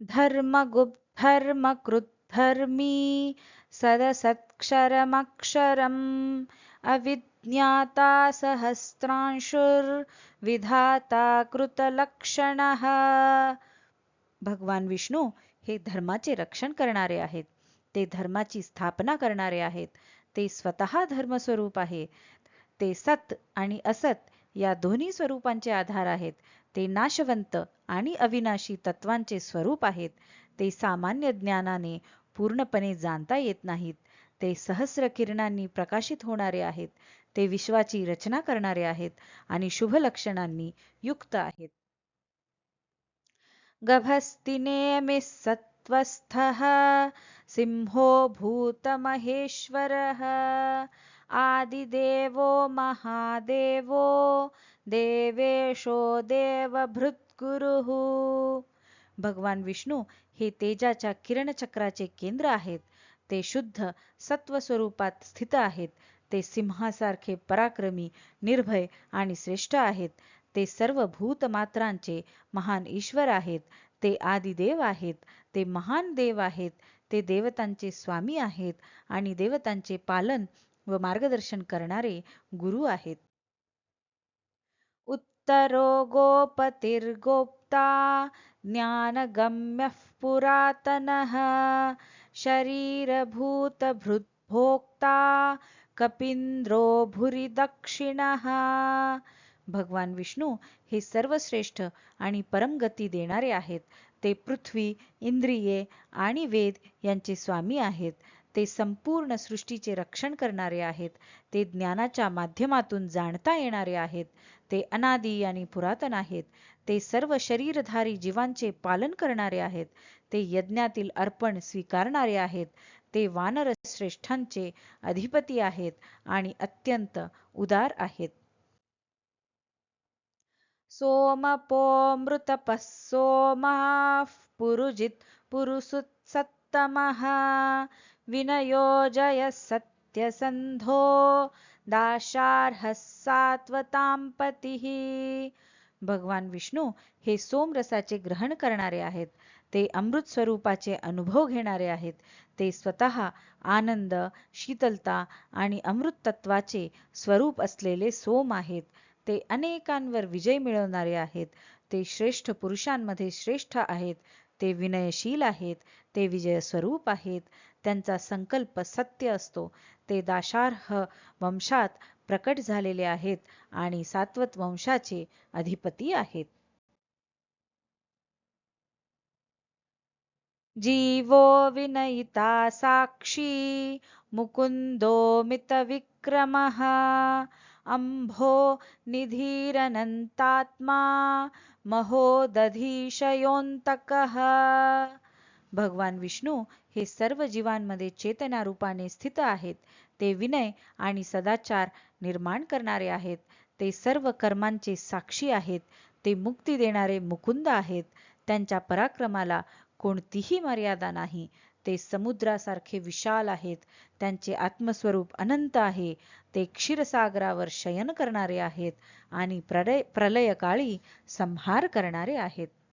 धर्मगुप्धर्मकृद्धर्मी सदसत्क्षरमक्षरम् अविज्ञाता सहस्रांशुर्विधाता कृतलक्षणः. भगवान विष्णू हे धर्माचे रक्षण करणारे आहेत. ते धर्माची स्थापना करणारे आहेत. ते स्वतः धर्मस्वरूप आहे. ते सत आणि असत या दोन्ही स्वरूपांचे आधार आहेत. ते नाशवंत आणि अविनाशी तत्वांचे स्वरूप आहेत. ते सामान्य ज्ञानाने पूर्णपणे जाणता येत नाहीत. ते सहस्र किरणांनी प्रकाशित होणारे आहेत. ते विश्वाची रचना करणारे आहेत आणि शुभ लक्षणांनी युक्त आहेत. गभस्तिनेमिः सत्त्वस्थः सिंहो भूतमहेश्वरः आदिदेवो महादेवो देवेशो देवभृत्गुरुः. भगवान विष्णू हे तेजाच्या किरणचक्राचे केंद्र आहेत. ते शुद्ध सत्व स्वरूपात स्थित आहेत. ते सिंहासारखे पराक्रमी, निर्भय आणि श्रेष्ठ आहेत. ते सर्व भूतमात्रांचे महान ईश्वर आहेत. ते आदिदेव आहेत. ते महान देव आहेत. ते देवतांचे स्वामी आहेत आणि देवतांचे पालन व मार्गदर्शन करणारे गुरु आहेत. उत्तरो गोपतिर्गोप्ता ज्ञानगम्यः पुरातनः शरीरभूतभृद्भोक्ता कपींद्रो भुरी दक्षिणः. भगवान विष्णू हे सर्वश्रेष्ठ आणि परमगती देणारे आहेत. ते पृथ्वी, इंद्रिये आणि वेद यांचे स्वामी आहेत. ते संपूर्ण सृष्टीचे रक्षण करणारे आहेत. ते ज्ञानाच्या माध्यमातून जाणता येणारे आहेत. ते अनादी आणि पुरातन आहेत. ते सर्व शरीरधारी जीवांचे पालन करणारे आहेत. ते यज्ञातील अर्पण स्वीकारणारे आहेत. ते वानर श्रेष्ठांचे अधिपती आहेत आणि अत्यंत उदार आहेत. सोमपोऽमृतपः सोमाः पुरुजित् पुरुसुत्सत्तमः विनयो जयः सत्यसंधो दाशार्हः सात्वतां पतिः. भगवान विष्णू हे सोमरसाचे ग्रहण करणारे आहेत. ते अमृत स्वरूपाचे अनुभव घेणारे आहेत. ते स्वतः आनंद, शीतलता आणि अमृत तत्वाचे स्वरूप असलेले सोम आहेत. ते अनेकांवर विजय मिळवणारे आहेत. ते श्रेष्ठ पुरुषांमध्ये श्रेष्ठ आहेत. ते विनयशील आहेत. ते विजय स्वरूप आहेत. त्यांचा संकल्प सत्य असतो. ते दाशार्ह वंशात प्रकट झालेले आहेत आणि सात्वत वंशाचे अधिपती आहेत. जीवो विनयिता साक्षी मुकुंदो मितविक्रमः अंभो निधीरनंतात्मा महोदधीशयोऽन्तकः. भगवान विष्णू हे सर्व जीवांमध्ये चेतना रूपाने स्थित आहेत. ते विनय आणि सदाचार निर्माण करणारे आहेत. ते सर्व कर्मांचे साक्षी आहेत. ते मुक्ती देणारे मुकुंद आहेत. त्यांच्या पराक्रमाला कोणतीही मर्यादा नाही. ते समुद्रासारखे विशाल आहेत. त्यांचे आत्मस्वरूप अनंत आहे. ते क्षीरसागरावर शयन करणारे आहेत आणि प्रलयकाळी संहार करणारे आहेत.